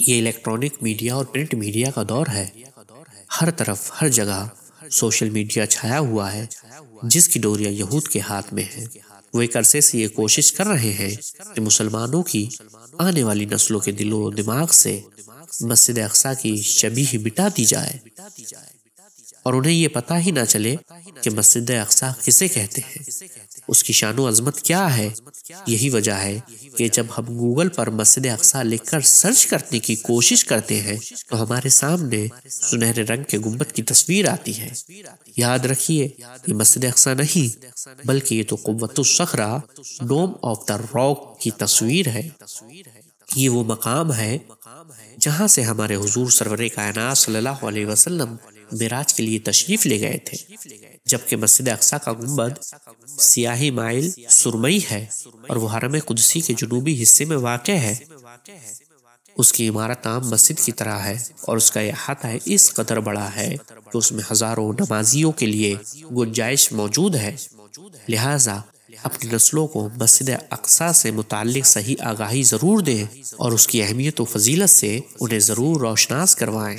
یہ electronic media اور print media کا دور ہے۔ ہر طرف ہر جگہ سوشل میڈیا چھایا ہوا ہے، جس کی ڈوریاں یہود کے ہاتھ میں ہیں۔ وہ ایک عرصے سے یہ کوشش کر رہے ہیں کہ مسلمانوں کی آنے والی نسلوں کے دل و دماغ سے مسجد اقصیٰ کی شبیہ مٹا دی جائے، اور انہیں یہ پتہ ہی نہ چلے کہ مسجد اقصیٰ کسے کہتے ہیں، اس کی شان و عظمت کیا ہے۔ یہی وجہ ہے کہ جب ہم گوگل پر مسجد اقصیٰ لکھ کر سرچ کرنے کی کوشش کرتے ہیں تو ہمارے سامنے سنہرے رنگ کے گنبد کی تصویر آتی ہے۔ یاد رکھیے، یہ مسجد اقصیٰ نہیں بلکہ یہ تو قوۃ الصخرہ، ڈوم آف دا راک کی تصویر ہے۔ یہ وہ مقام ہے جہاں سے ہمارے حضور سرور کائنات صلی اللہ علیہ وسلم معراج کے لیے تشریف لے گئے تھے، جبکہ مسجد اقصیٰ کا گنبد سیاہی مائل سرمئی ہے اور وہ حرم قدسی کے جنوبی حصے میں واقع ہے۔ اس کی عمارت عام مسجد کی طرح ہے اور اس کا احاطہ اس قدر بڑا ہے کہ اس میں ہزاروں نمازیوں کے لیے گنجائش موجود ہے۔ لہٰذا اپنی نسلوں کو مسجد اقصیٰ سے متعلق صحیح آگاہی ضرور دیں اور اس کی اہمیت و فضیلت سے انہیں ضرور روشناس کروائیں۔